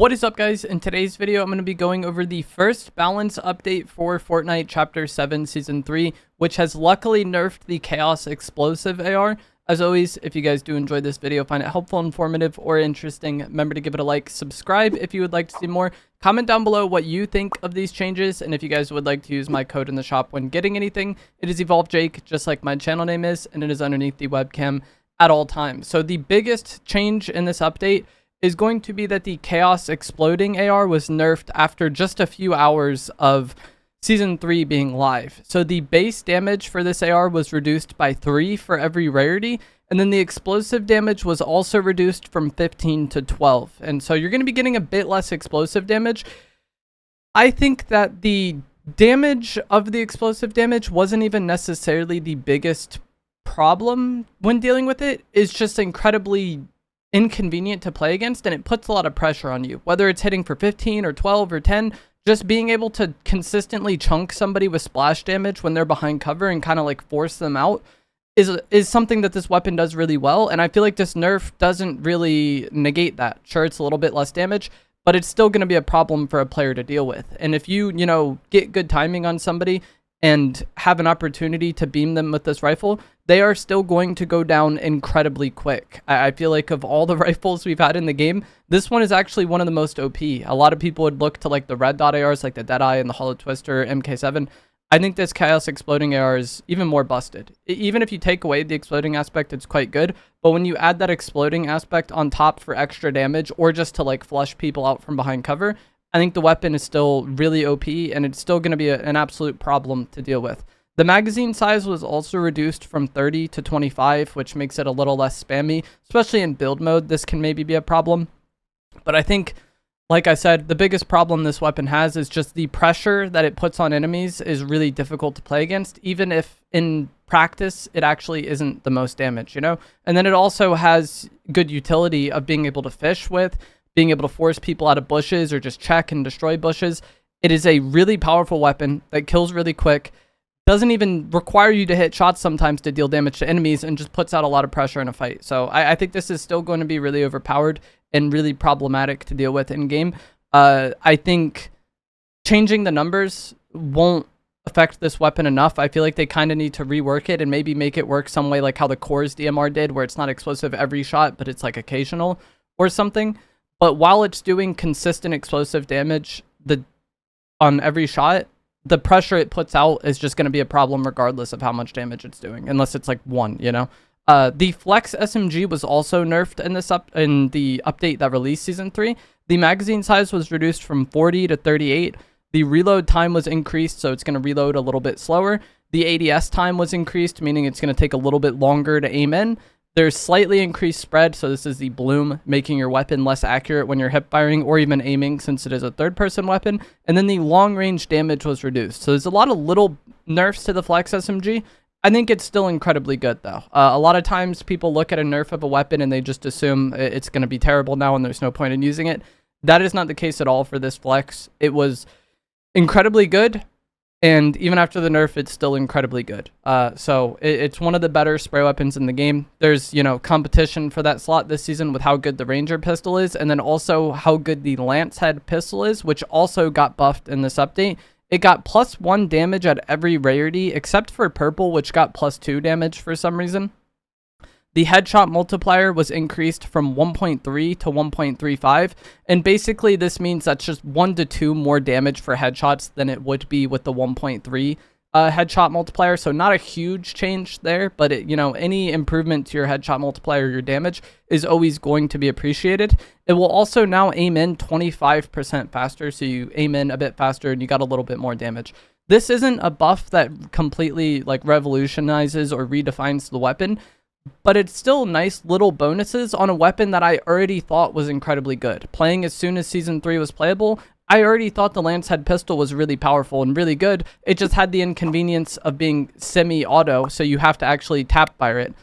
What is up, guys? In today's video, I'm going to be going over the first balance update for Fortnite Chapter 7 Season 3, which has luckily nerfed the Chaos Explosive AR. As always, if you guys do enjoy this video, find it helpful, informative, or interesting, remember to give it a like, subscribe if you would like to see more, comment down below what you think of these changes, and if you guys would like to use my code in the shop when getting anything, it is EvolveJake, just like my channel name is, and it is underneath the webcam at all times. So the biggest change in this update is going to be that the Chaos Exploding AR was nerfed after just a few hours of Season 3 being live. So the base damage for this AR was reduced by 3 for every rarity, and then the explosive damage was also reduced from 15 to 12. And so you're going to be getting a bit less explosive damage. I think that the damage of the explosive damage wasn't even necessarily the biggest problem when dealing with it. It's just incredibly inconvenient to play against, and it puts a lot of pressure on you, whether it's hitting for 15 or 12 or 10. Just being able to consistently chunk somebody with splash damage when they're behind cover and kind of like force them out is something that this weapon does really well, and I feel like this nerf doesn't really negate that. Sure, it's a little bit less damage, but it's still going to be a problem for a player to deal with. And if you get good timing on somebody and have an opportunity to beam them with this rifle, they are still going to go down incredibly quick. I feel like of all the rifles we've had in the game, this one is actually one of the most OP. A lot of people would look to like the red dot ARs, like the Deadeye and the Hollow Twister MK7. I think this Chaos Exploding AR is even more busted. Even if you take away the exploding aspect, it's quite good. But when you add that exploding aspect on top for extra damage, or just to like flush people out from behind cover, I think the weapon is still really OP, and it's still going to be an absolute problem to deal with. The magazine size was also reduced from 30 to 25, which makes it a little less spammy, especially in build mode. This can maybe be a problem. But I think, like I said, the biggest problem this weapon has is just the pressure that it puts on enemies is really difficult to play against, even if in practice it actually isn't the most damage, And then it also has good utility of being able to fish with, being able to force people out of bushes or just check and destroy bushes. It is a really powerful weapon that kills really quick, doesn't even require you to hit shots sometimes to deal damage to enemies, and just puts out a lot of pressure in a fight. So I think this is still going to be really overpowered and really problematic to deal with in game. I think changing the numbers won't affect this weapon enough. I feel like they kind of need to rework it and maybe make it work some way like how the Core's DMR did, where it's not explosive every shot, but it's like occasional or something. But while it's doing consistent explosive damage on every shot, the pressure it puts out is just going to be a problem regardless of how much damage it's doing, unless it's like one, The Flex SMG was also nerfed in the update that released Season 3. The magazine size was reduced from 40 to 38. The reload time was increased, so it's going to reload a little bit slower. The ADS time was increased, meaning it's going to take a little bit longer to aim in. There's slightly increased spread, so this is the bloom, making your weapon less accurate when you're hip firing or even aiming, since it is a third-person weapon. And then the long-range damage was reduced. So there's a lot of little nerfs to the Flex SMG. I think it's still incredibly good, though. A lot of times people look at a nerf of a weapon and they just assume it's going to be terrible now and there's no point in using it. That is not the case at all for this Flex. It was incredibly good. And even after the nerf, it's still incredibly good. So it's one of the better spray weapons in the game. There's, competition for that slot this season with how good the Ranger pistol is, and then also how good the Lancehead pistol is, which also got buffed in this update. It got +1 damage at every rarity, except for purple, which got +2 damage for some reason. The headshot multiplier was increased from 1.3 to 1.35, and basically this means that's just 1 to 2 more damage for headshots than it would be with the 1.3 headshot multiplier. So not a huge change there, but any improvement to your headshot multiplier, your damage, is always going to be appreciated. It will also now aim in 25% faster, so you aim in a bit faster and you got a little bit more damage. This isn't a buff that completely revolutionizes or redefines the weapon, but it's still nice little bonuses on a weapon that I already thought was incredibly good. Playing as soon as Season 3 was playable, I already thought the Lancehead pistol was really powerful and really good. It just had the inconvenience of being semi-auto, so you have to actually tap fire it.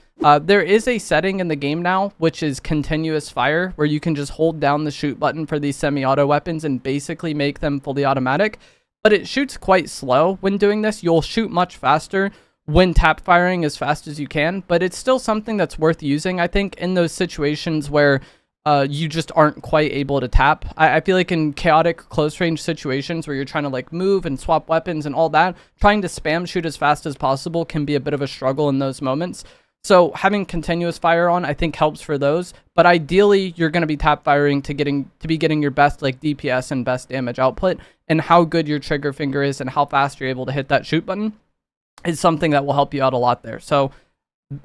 There is a setting in the game now, which is continuous fire, where you can just hold down the shoot button for these semi-auto weapons and basically make them fully automatic. But it shoots quite slow when doing this. You'll shoot much faster when tap firing as fast as you can, but it's still something that's worth using, I think, in those situations where you just aren't quite able to tap. I feel like in chaotic close range situations where you're trying to like move and swap weapons and all that, trying to spam shoot as fast as possible can be a bit of a struggle in those moments. So having continuous fire on, I think helps for those. But ideally, you're going to be tap firing to be getting your best like DPS and best damage output. And how good your trigger finger is and how fast you're able to hit that shoot button is something that will help you out a lot there. So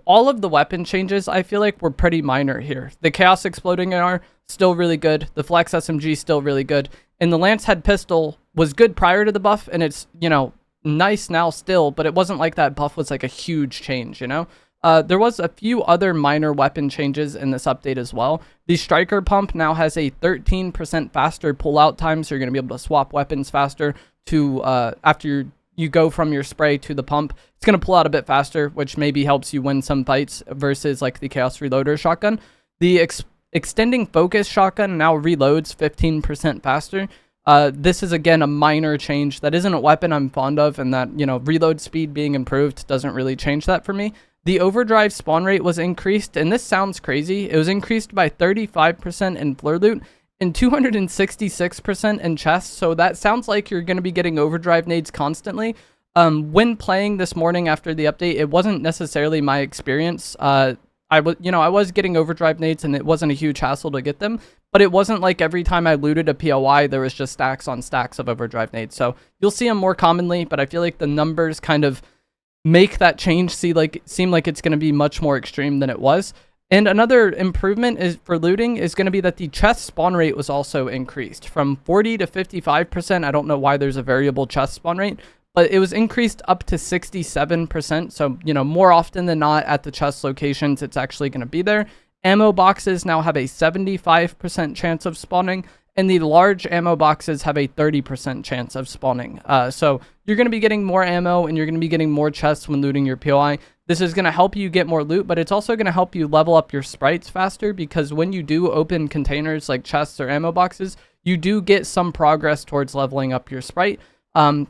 all of the weapon changes, I feel like, were pretty minor here. The Chaos Exploding AR, still really good. The Flex SMG, still really good. And the Lancehead pistol was good prior to the buff, and it's, you know, nice now still, but it wasn't like that buff was like a huge change, you know? There was a few other minor weapon changes in this update as well. The Striker Pump now has a 13% faster pullout time, so you're going to be able to swap weapons faster to after you go from your spray to the pump. It's going to pull out a bit faster, which maybe helps you win some fights versus like the Chaos Reloader shotgun. The Extending Focus shotgun now reloads 15% faster. This is, again, a minor change. That isn't a weapon I'm fond of, and that, you know, reload speed being improved doesn't really change that for me. The overdrive spawn rate was increased, and this sounds crazy. It was increased by 35% in Fleur Loot and 266% in chests, so that sounds like you're going to be getting overdrive nades constantly. When playing this morning after the update, it wasn't necessarily my experience. I was getting overdrive nades, and it wasn't a huge hassle to get them, but it wasn't like every time I looted a POI, there was just stacks on stacks of overdrive nades. So you'll see them more commonly, but I feel like the numbers kind of make that change seem like it's going to be much more extreme than it was. And another improvement is for looting is going to be that the chest spawn rate was also increased from 40 to 55%. I don't know why there's a variable chest spawn rate, but it was increased up to 67%. So, you know, more often than not at the chest locations, it's actually going to be there. Ammo boxes now have a 75% chance of spawning, and the large ammo boxes have a 30% chance of spawning. So you're going to be getting more ammo, and you're going to be getting more chests when looting your POI. This is going to help you get more loot, but it's also going to help you level up your sprites faster, because when you do open containers like chests or ammo boxes, you do get some progress towards leveling up your sprite.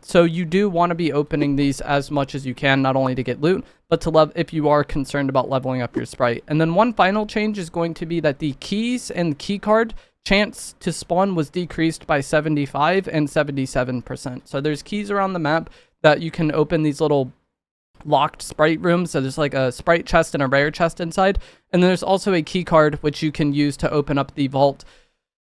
So you do want to be opening these as much as you can, not only to get loot, but to if you are concerned about leveling up your sprite. And then one final change is going to be that the keys and keycard chance to spawn was decreased by 75 and 77%. So there's keys around the map that you can open these little locked sprite rooms. So there's like a sprite chest and a rare chest inside. And then there's also a key card which you can use to open up the vault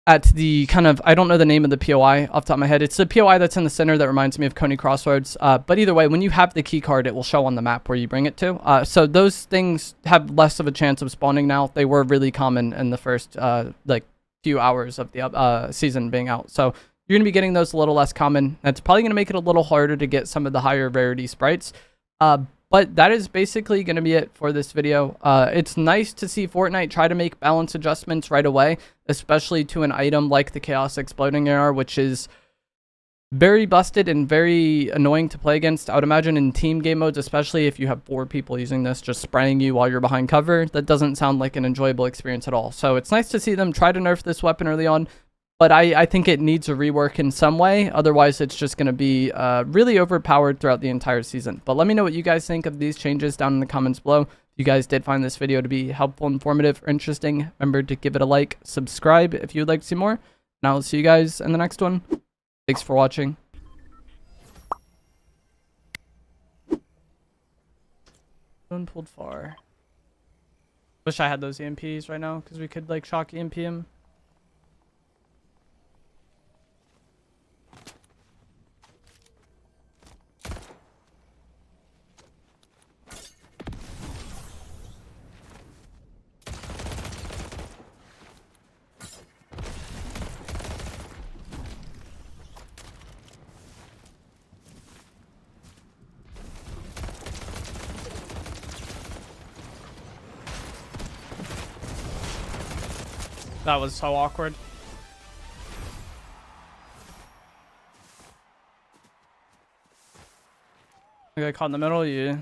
at the kind of, I don't know the name of the POI off the top of my head. It's the POI that's in the center that reminds me of Coney Crossroads. But either way, when you have the key card, it will show on the map where you bring it to. So those things have less of a chance of spawning now. They were really common in the first like few hours of the season being out. So you're going to be getting those a little less common. That's probably going to make it a little harder to get some of the higher rarity sprites. But that is basically going to be it for this video. It's nice to see Fortnite try to make balance adjustments right away, especially to an item like the Chaos Exploding AR, which is very busted and very annoying to play against. I would imagine in team game modes, especially if you have 4 people using this, just spraying you while you're behind cover, that doesn't sound like an enjoyable experience at all. So it's nice to see them try to nerf this weapon early on, but I think it needs a rework in some way. Otherwise, it's just going to be really overpowered throughout the entire season. But let me know what you guys think of these changes down in the comments below. If you guys did find this video to be helpful, informative, or interesting, remember to give it a like, subscribe if you would like to see more, and I'll see you guys in the next one. Thanks for watching. One pulled far. Wish I had those EMPs right now, because we could like shock EMP him. That was so awkward. I got caught in the middle, yeah.